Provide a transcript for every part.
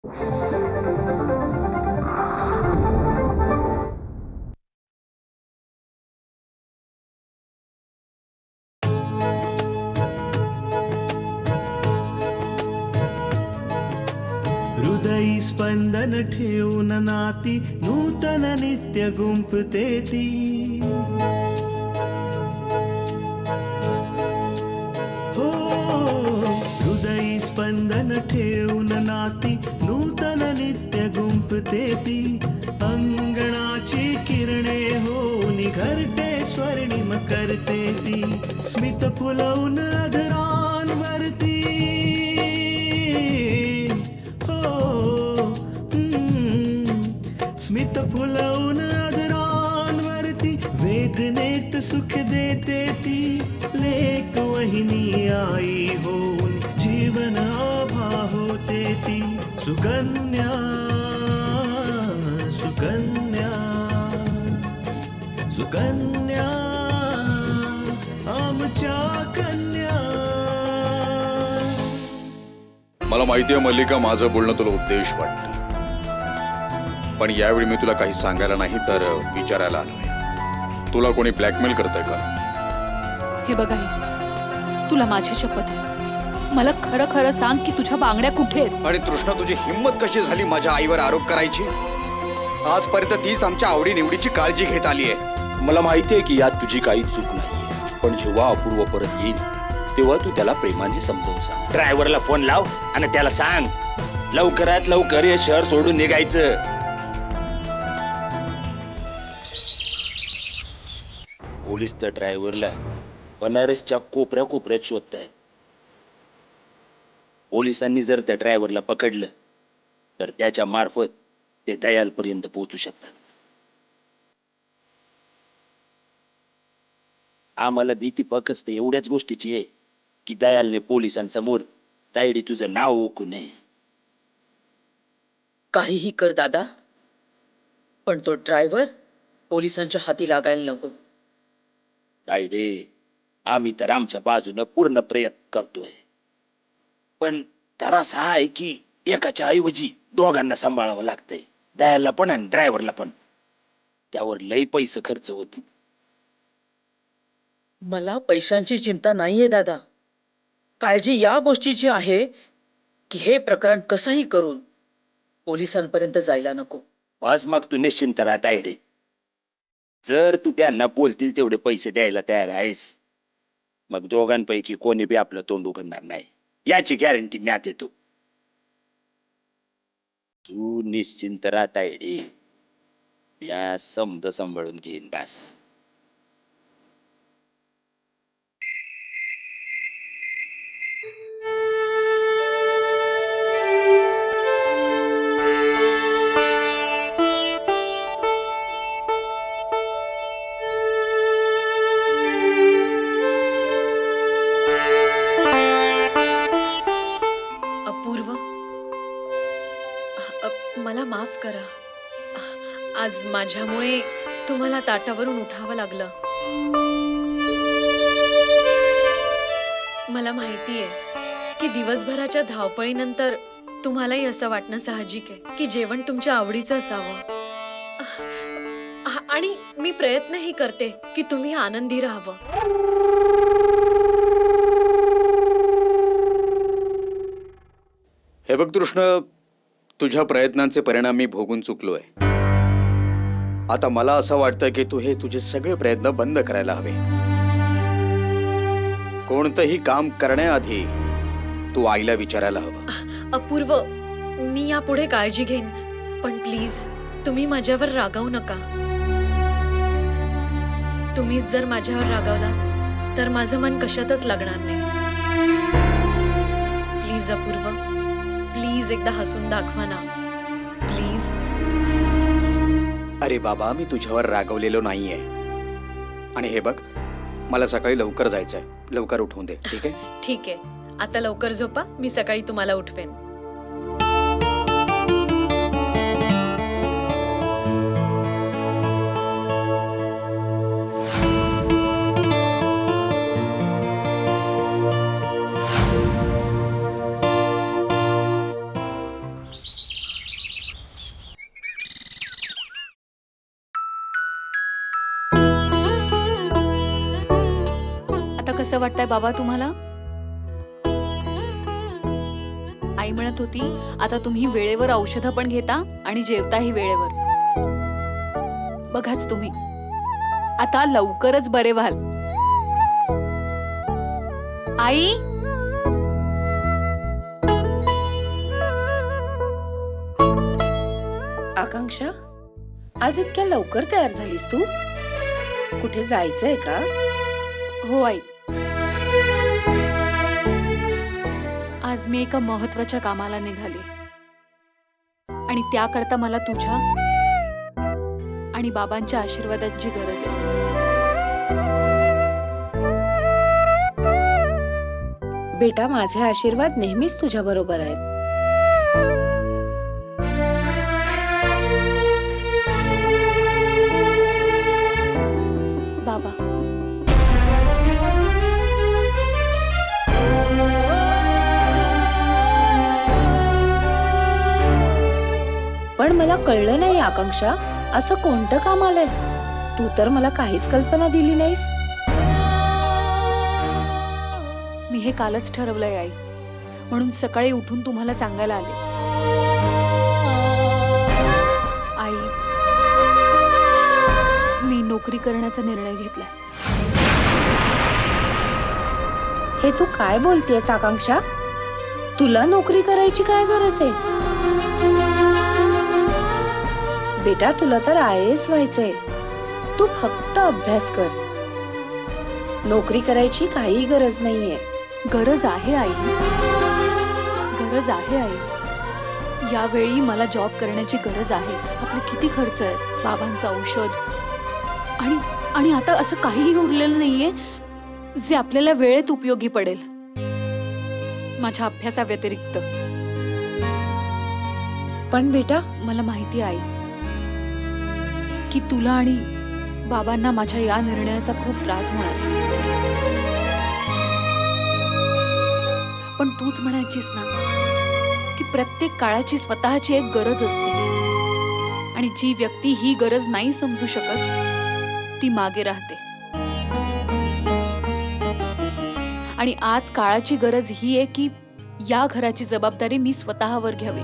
हृदयी स्पंदन ठेवून नाती नूतन नित्य गुंफते ती. हो, हृदयी स्पंदन ठेवून नाती नूतन नित्य गुंफते ती. अंगणाची किरणे होऊन घरटे स्वर्णिम करते ती. स्मित फुलवून अधरांवरती स्मित फुलवून अधरांवरती वेदनेत सुख देते ती. लेक वहिनी आई होऊन जीवन आभा होते ती. सुकन्या सुकन्या सुकन्या आमच्या कन्या. मला माहितीये मल्लिका, माझं बोलणं तुला उद्देश वाटतं, पण यावेळी मी तुला काही सांगायला नाही तर विचारायला आलोय. तुला कोणी ब्लॅकमेल करतंय का? हे बघा, तुला माझी शपथ आहे, मला खरं खरं सांग की तुझ्या बांगड्या कुठे आहेत? आणि तृष्णा, तुझी हिंमत कशी झाली माझ्या आईवर आरोप करायची? आजपर्यंत तीच आमच्या आवडीनिवडीची काळजी घेत आली आहे. मला माहिती आहे की यात तुझी काही चूक नाहीये, पण जेव्हा अपूर्व परत येईल तेव्हा तू त्याला प्रेमाने समजावून सांग. ड्रायव्हरला फोन लाव आणि त्याला सांग लवकरात लवकर हे शहर सोडून निघायचं. पोलीस त्या ड्रायव्हरला बनारसच्या कोपऱ्या कोपऱ्यात शोधताय. पोलिसांनी जर त्या ड्रायव्हरला पकडलं तर त्याच्या मार्फत ते दयालपर्यंत पोहोचू शकतात. आम्हाला भीती फक्त एवढ्याच गोष्टीची आहे की दयालने पोलिसांसमोर तायडी तुझं नाव ओळखू नये. काहीही कर दादा, पण तो ड्रायव्हर पोलिसांच्या हाती लागायला नको. तायडे, आम्ही तर आमच्या बाजूनं पूर्ण प्रयत्न करतोय, पण त्रास हा आहे की एकाच्या ऐवजी दोघांना सांभाळावं लागतंय, दयाला पण आणि ड्रायव्हरला पण. त्यावर लई पैसे खर्च होत. मला पैशांची चिंता नाहीये दादा, काळजी या गोष्टीची आहे की हे प्रकरण कसंही करून पोलिसांपर्यंत जायला नको. बस मग तू निश्चिंत राहा तायडे. जर तू त्यांना बोलतील तेवढे पैसे द्यायला तयार आहेस, मग दोघांपैकी कोणी बी आपलं तोंड उघडणार नाही, याची गॅरंटी मी देतो. तू निश्चिंत राहा तायडे, या समज सांभाळून घेईन बस. मला माफ करा, आज माझ्यामुळे तुम्हाला ताटावरून उठावं लागलं. मला माहिती आहे की दिवसभराच्या धावपळीनंतर तुम्हालाही असं वाटणं साहजिक आहे की जेवण तुमच्या आवडीचं असावं, आणि मी प्रयत्नही करते की तुम्ही आनंदी राहावं. हे बघ तृष्णा, तुझ्या प्रयत्नांचे परिणाम मी भोगून चुकलोय. आता मला असं वाटतं की तू हे तुझे सगळे प्रयत्न बंद करायला हवे. कोणतंही काम करण्याआधी तू आईला विचारायला हवं. अपूर्व, मी यापुढे काळजी घेईन, पण प्लीज तुम्ही माझ्यावर रागावू नका. तुम्हीच जर माझ्यावर रागावलात तर माझं मन कशातच लागणार नाही. प्लीज अपूर्व, प्लीज एकदा हसून दाखवा ना, प्लीज. अरे बाबा, मी तुझ्यावर रागवलेलो नाहीये. आणि हे बघ, मला सकाळी लवकर जायचंय, लवकर उठवून दे, ठीक आहे? ठीक आहे, आता लवकर झोपा, मी सकाळी तुम्हाला उठवेन. कसं वाटतंय बाबा तुम्हाला? आई म्हणत होती आता तुम्ही वेळेवर औषधं पण घेता आणि जेवताही वेळेवर. बघाच तुम्ही आता लवकरच बरे व्हाल. आई, आकांक्षा, आज इतक्या लवकर तयार झालीस तू? कुठे जायचंय का? हो आई, आज मी एका महत्वाच्या कामाला निघाले आणि त्याकरता मला तुझ्या आणि बाबांच्या आशीर्वादाची गरज आहे. बेटा, माझे आशीर्वाद नेहमीच तुझ्या बरोबर आहेत. बाबा, पण मला कळलं नाही आकांक्षा, असं कोणतं काम आलंय? तू तर मला काहीच कल्पना दिली नाहीस. मी हे कालच ठरवलंय आई, म्हणून सकाळी उठून तुम्हाला सांगायला आले. आई, मी नोकरी करण्याचा निर्णय घेतलाय. हे तू काय बोलतेस आकांक्षा? तुला नोकरी करायची काय गरज आहे? बेटा, तुला तर IAS व्हायचंय. तू फक्त अभ्यास कर. नोकरी करायची काही गरज नाहीये. गरज आहे आई, गरज आहे आई. यावेळी मला जॉब करण्याची गरज आहे. आपले किती खर्च आहे, बाबांचं औषध आणि आता असं काहीही उरलेलं नाहीये जे आपल्याला वेळेत उपयोगी पडेल माझ्या अभ्यासाव्यतिरिक्त. पण बेटा, मला माहिती आहे आई की तुला आणि बाबांना माझ्या या निर्णयाचा खूप त्रास होणार, पण तूच म्हणायचीस ना की प्रत्येक काळाची स्वतःची एक गरज असते आणि जी व्यक्ती ही गरज नाही समजू शकत ती मागे राहते. आणि आज काळाची गरज ही आहे की या घराची जबाबदारी मी स्वतःवर घ्यावी,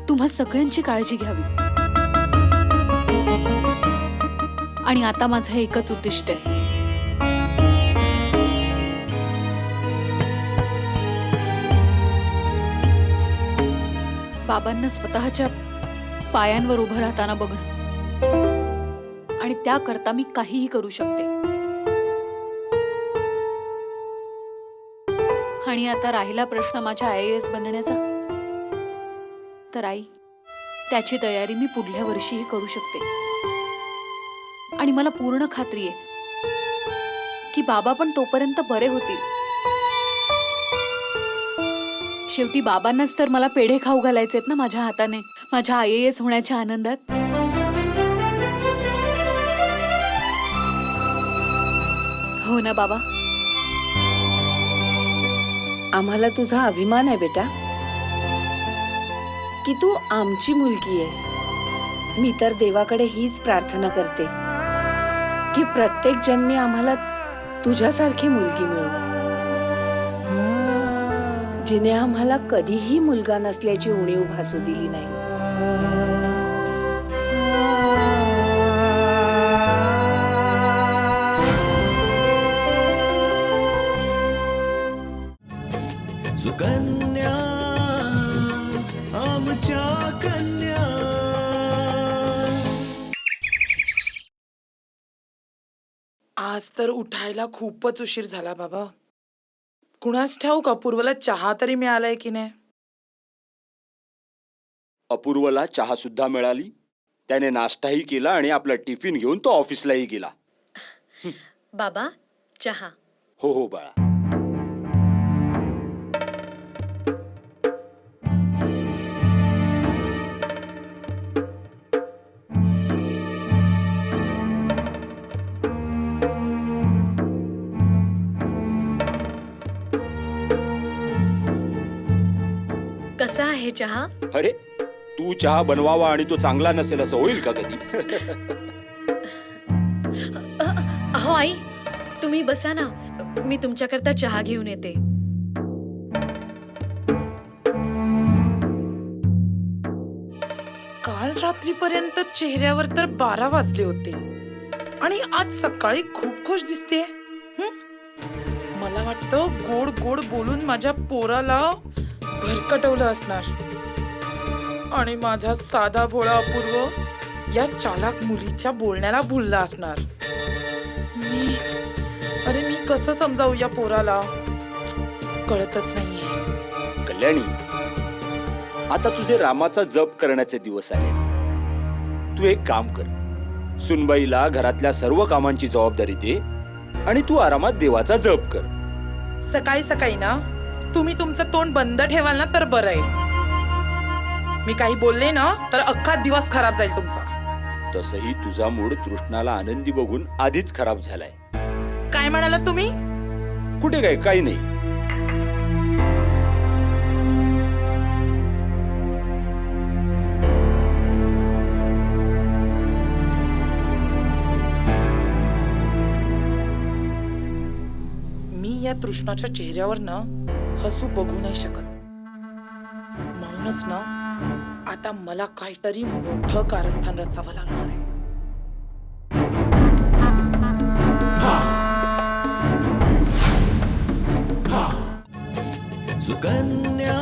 तुम्हा सगळ्यांची काळजी घ्यावी. आणि आता माझं एकच उद्दिष्ट आहे, बाबांना स्वतःच्या पायांवर उभं राहताना बघणं. आणि त्याकरता मी काहीही करू शकते. आणि आता राहिला प्रश्न माझ्या IAS बनण्याचा, तर आई, त्याची तयारी मी पुढल्या वर्षीही करू शकते. आणि मला पूर्ण खात्री आहे की बाबा पण तोपर्यंत बरे होतील. शेवटी बाबांनाच तर मला पेढे खाऊ घालायचेत ना माझ्या हाताने, माझ्या IAS होण्याच्या आनंदात. हो ना बाबा? आम्हाला तुझा अभिमान आहे बेटा की तू आमची मुलगी आहेस. मी तर देवाकडे हीच प्रार्थना करते की प्रत्येक जन्मी आम्हाला तुझ्यासारखी मुलगी मिळो, जिने आम्हाला कधीही मुलगा नसल्याची उणीव भासू दिली नाही. सुकन्या आमच्या कन्या. आज तर उठायला खूपच उशीर झाला बाबा. कुणास ठाऊक अपूर्वला चहा तरी मिळालाय की नाही. अपूर्वला चहा सुद्धा मिळाली. त्याने नाश्ताही केला आणि आपला टिफिन घेऊन तो ऑफिसलाही गेला. बाबा, चहा. हो हो बाळा. कसा आहे चहा? अरे, तू चहा बनवावा आणि तो चांगला नसेल असं होईल का कधी? अहो आई, तुम्ही बसा ना, मी तुमच्याकरता चहा घेऊन येते. काल रात्रीपर्यंत चेहऱ्यावर तर 12 वाजले होते आणि आज सकाळी खूप खुश दिसते. मला वाटतं गोड गोड बोलून माझ्या पोराला भरकटवलं असणार आणि माझा साधा भोळा अपूर्व या चालाक मुलीच्या बोलण्याला भुलला असणार. मी कसं समजावू या पोराला, कळतच नाहीये. कल्याणी, आता तुझे रामाचा जप करण्याचे दिवस आले. तू एक काम कर, सुनबाईला घरातल्या सर्व कामांची जबाबदारी दे आणि तू आरामात देवाचा जप कर. सकाळी सकाळी ना तुम्ही तुमचं तोंड बंद ठेवाल ना तर बरं आहे. मी काही बोलले ना तर अख्खा दिवस खराब जाईल तुमचा. तसही तुझा मूड तृष्णाला आनंदी बघून आधीच खराब झालाय. काय म्हणाला तुम्ही? कुठे काय, काही नाही. मी या तृष्णाच्या चेहऱ्यावर ना हसू बघू नाही शकत. म्हणूनच ना आता मला काहीतरी मोठं कारस्थान रचावं लागणार आहे. सुकन्या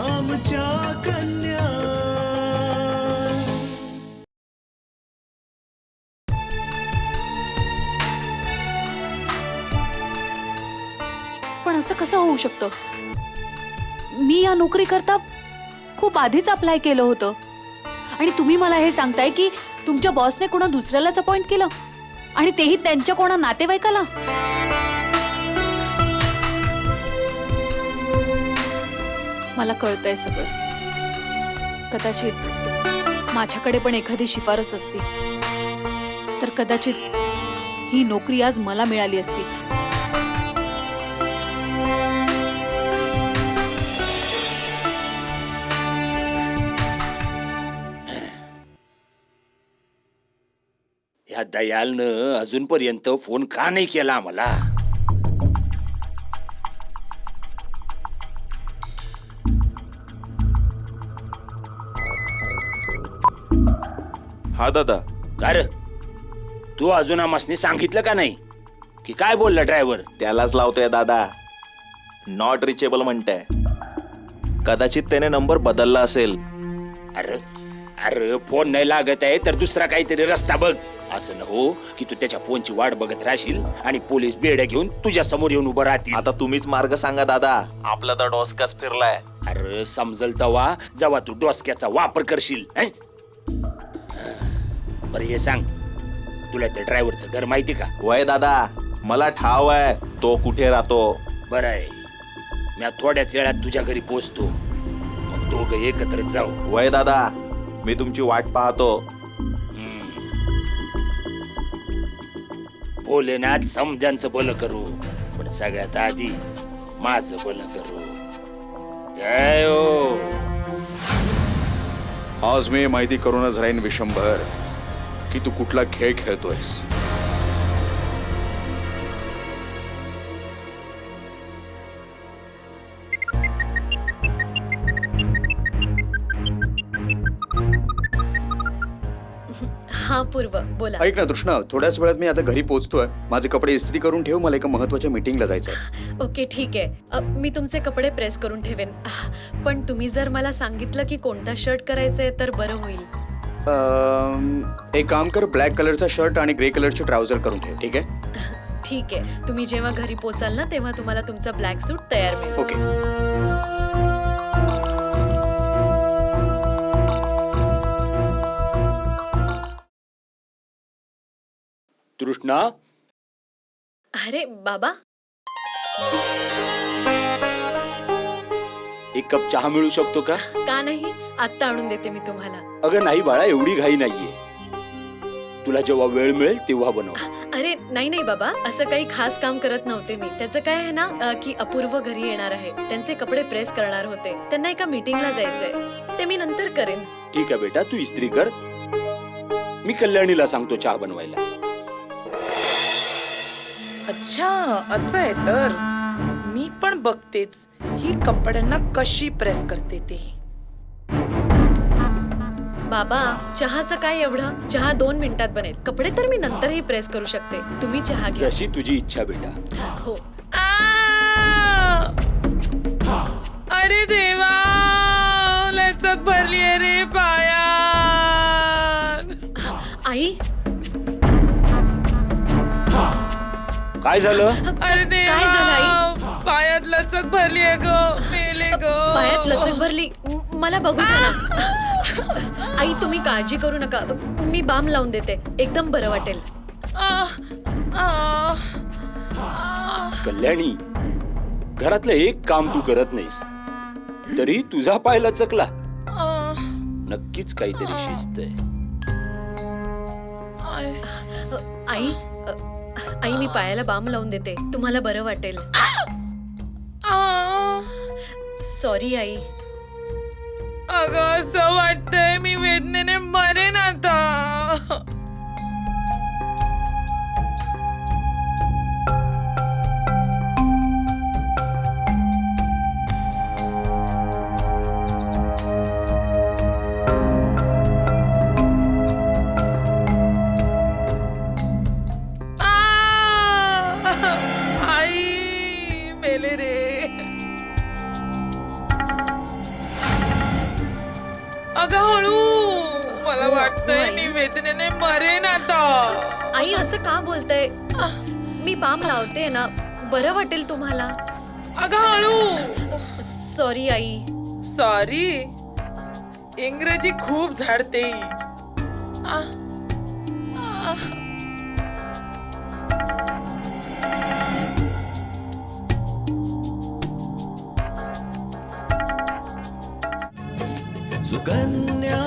आमच्या कन्या. पण असं कसं होऊ शकतं? मी या नोकरी करता खूप आधीच अप्लाय केलं होतं आणि तुम्ही मला हे सांगताय की तुमच्या बॉसने कोणा दुसऱ्यालाच अपॉइंट केलं आणि तेही त्यांच्या कोणा नातेवाईकाला. मला कळतंय सगळं. कदाचित माझ्याकडे पण एखादी शिफारस असती तर कदाचित ही नोकरी आज मला मिळाली असती. ह्या दयालनं अजूनपर्यंत फोन का नाही केला आम्हाला? हा दादा. अरे तू अजून आम्हासनी सांगितलं का नाही की काय बोलला ड्रायव्हर? त्यालाच लावतोय दादा. नॉट रिचेबल म्हणताय. कदाचित त्याने नंबर बदलला असेल. अरे अरे फोन नाही लागत आहे तर दुसरा काहीतरी रस्ता बघ. असं न हो की तू त्याच्या फोनची वाट बघत राहशील आणि पोलीस बेड्या घेऊन तुझ्या समोर येऊन उभं राहतील. आता तुम्हीच मार्ग सांगा दादा. आपला तर डोसकाच फिरलाय. अरे समजल तवा जेव्हा तू डोसक्याचा वापर करशील. बरं हे सांग, तुला त्या ड्रायव्हरचं घर माहिती का? वय दादा, मला ठाव आहे तो कुठे राहतो. बरं आहे, मी थोड्याच वेळात तुझ्या घरी पोहोचतो. मग दोघं एकत्र जाऊ. वय दादा, मी तुमची वाट पाहतो. भोलेनाथ समजांचं भलं करू, पण सगळ्यात आधी माझं भलं करू. जय हो. आज मी माहिती करूनच राहीन विशंभर की तू कुठला खेळ खेळतोयस. हा पूर्व, बोला. ऐक ना तृष्णा, थोड्याच वेळात मी आता घरी पोहोचतोय. माझे कपडे इस्त्री करून ठेव, मला एका महत्वाच्या मीटिंगला जायचंय. ओके ठीक आहे. मी तुमचे कपडे प्रेस करून ठेवेन. पण तुम्ही जर मला सांगितलं की कोणता शर्ट करायचंय तर बरं होईल. एक काम कर, ब्लॅक कलरचा शर्ट आणि ग्रे कलरचे ट्राउझर करून ठेव. ठीक आहे? ठीक आहे. तुम्ही जेव्हा घरी पोचाल ना तेव्हा तुम्हाला तुमचा ब्लॅक सूट तयार मिळेल. ओके. तृष्णा, अरे बाबा, एक कप चहा मिळू शकतो का? का नाही, आत्ता आणून देते मी तुम्हाला. अगं नाही बाळा, एवढी घाई नाहीये. तुला जेव्हा वेळ मिळेल तेव्हा बनव. अरे नाही नाही बाबा, असं काही खास काम करत नव्हते मी. त्याचं काय आहे ना की अपूर्व घरी येणार आहे, त्यांचे कपडे प्रेस करणार होते. त्यांना एका मीटिंगला जायचंय, ते मी नंतर करेन. ठीक आहे बेटा, तू इस्त्री कर. मी कल्याणीला सांगतो चहा बनवायला. अच्छा असं आहे तर मी पण बघतेच ही कपड्यांना कशी प्रेस करते ते. बाबा चहाचं काय एवढं, चहा 2 मिनिटात बनेल. कपडे तर मी नंतरही प्रेस करू शकते. तुम्ही चहा घ्या. जशी तुझी इच्छा बेटा. हो. अरे देवा लचक भरली रे पायात. आई काय झालं? अरे देवा काय झालं आई? पायात लचक भरली आहे ग. मेले ग. पायात लचक भरली. मला बघू द्या ना. आई तुम्ही काळजी करू नका, मी बाम लावून देते, एकदम बरं वाटेल. कल्याणी, घरातलं एक काम तू करत नाहीस तरी तुझा पाय लचकला. नक्कीच काहीतरी शिस्त आहे. आई आई मी पायाला बाम लावून देते, तुम्हाला बरं वाटेल. Sorry I. अगं असं वाटतंय मी वेदनेने मरेन आता. आई मेले रे. अगं हळू, मला वाटतंय मी वेदनेने मरेन आता. आई असं का बोलताय? मी बाम लावते ना, बरं वाटेल तुम्हाला. अगं हळू. Sorry I. सॉरी इंग्रजी खूप झाडते. सुकन्या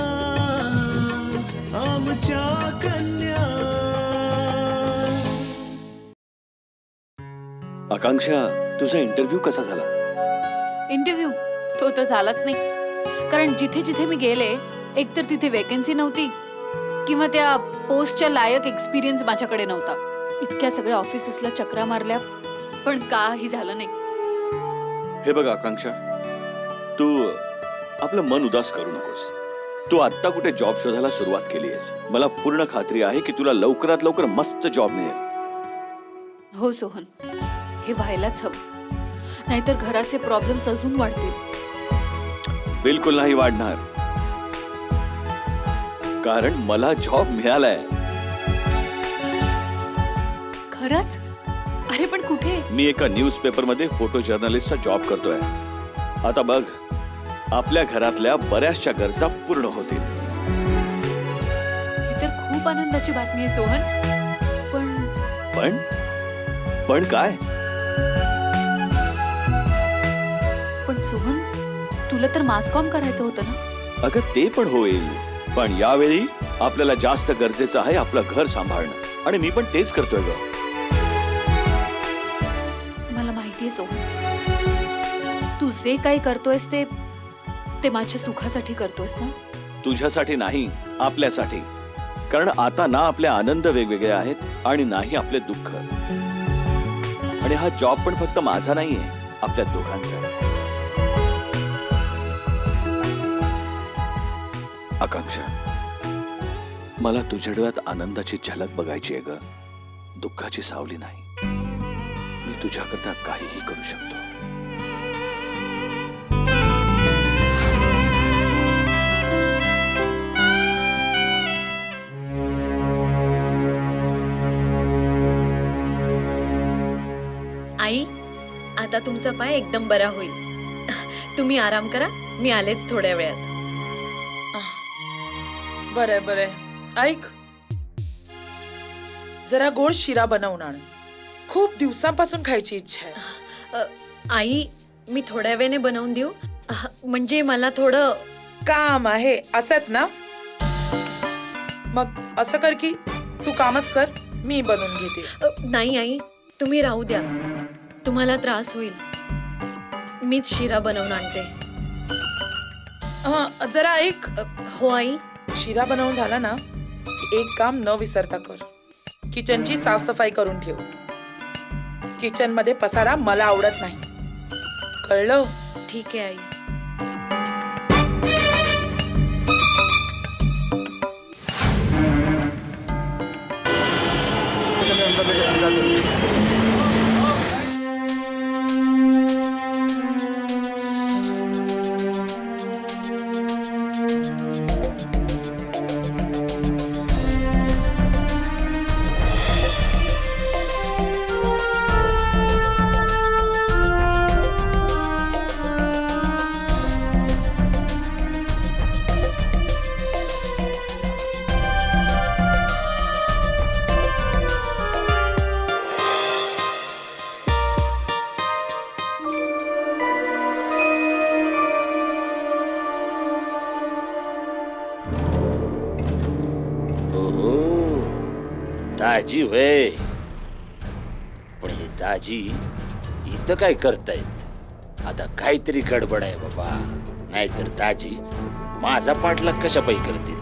आमच्या कन्या. आकांक्षा, तुझा इंटरव्ह्यू कसा झाला? इंटरव्ह्यू तो तर झालाच नाही, कारण जिथे जिथे मी गेले एकतर तिथे वेकेन्सी नव्हती किंवा त्या पोस्टच्या लायक एक्सपिरियन्स माझ्याकडे नव्हता. इतक्या सगळ्या ऑफिसेसला चक्रा मारल्या पण काही झालं नाही. हे बघ आकांक्षा, तू आपलं मन उदास करू नकोस. तू आत्ता कुठे जॉब शोधायला सुरुवात केली आहेस. मला पूर्ण खात्री आहे की तुला लवकरात लवकर मस्त जॉब मिळेल. हो सोहन, हे व्हायलाच हवं, नाहीतर घराचे प्रॉब्लेम्स अजून वाढतील. बिलकुल नाही वाढणार, कारण मला जॉब मिळालाय. खरंच? अरे पण कुठे? मी एका न्यूजपेपर मध्ये फोटो जर्नलिस्टचा जॉब करतोय. आता बघ, आपल्या घरातल्या बऱ्याचशा गरजा पूर्ण होतील. ही तर खूप आनंदाची बातमी आहे सोहन. पण पण पण काय? पण सोहन, तुला तर मास कॉम करायचं होतं ना? अगं ते पण होईल, पण यावेळी आपल्याला जास्त गरजेचं आहे आपलं घर सांभाळणं, आणि मी पण तेच करतोय ग. मला माहितीये सोहन, तू जे काही करतोयस ते माझ्या सुखासाठी करतोयस ना? तुझ्यासाठी नाही, आपल्यासाठी. कारण आता ना आपले आनंद वेगवेगळे आहेत आणि नाही आपले दुःख. आणि हा जॉब पण फक्त माझा नाहीये, आपल्या दोघांचा. आकांक्षा, मला तुझ्या डोळ्यात आनंदाची झलक बघायची आहे ग, दुःखाची सावली नाही. मी तुझ्याकरता काहीही करू शकतो. आई आता तुमचा पाय एकदम बरा होईल. तुम्ही आराम करा, मी आलेच थोड्या वेळात. बरंय बरंय. ऐक, जरा गोड शिरा बनवून आण, खूप दिवसांपासून खायची इच्छा आहे. आई मी थोड्या वेळाने बनवून देऊ, म्हणजे मला थोडं काम आहे असंच ना? मग असं कर की तू कामच कर, मी बनवून घेते. नाही आई, तुम्ही राहू द्या, तुम्हाला त्रास होईल. मीच शिरा बनवून आणते. जरा ऐक. हो आई. शिरा बनवून झाला ना की एक काम न विसरता कर, किचनची साफसफाई करून ठेव. किचन मध्ये पसारा मला आवडत नाही, कळलं? ठीक आहे आई. ओहो, दाजी होय. पण हे दाजी इथं काय करतायत? आता काहीतरी गडबड आहे बाबा, नाहीतर दाजी माझा पाठलाग कशा पायी करतील?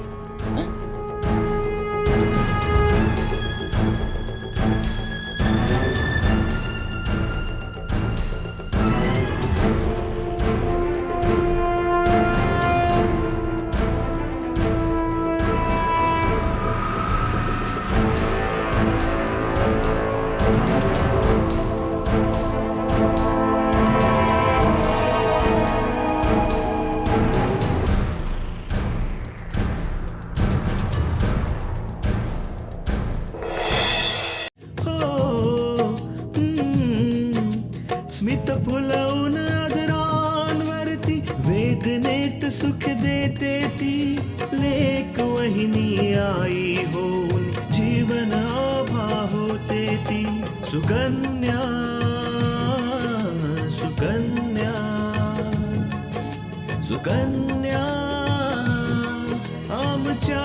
हं? स्मित फुलवून आदरांवरती वेदनेत सुख देते ती लेक वहिनी आई होऊन जीवन आभा होते ती सुकन्या सुकन्या सुकन्या आमच्या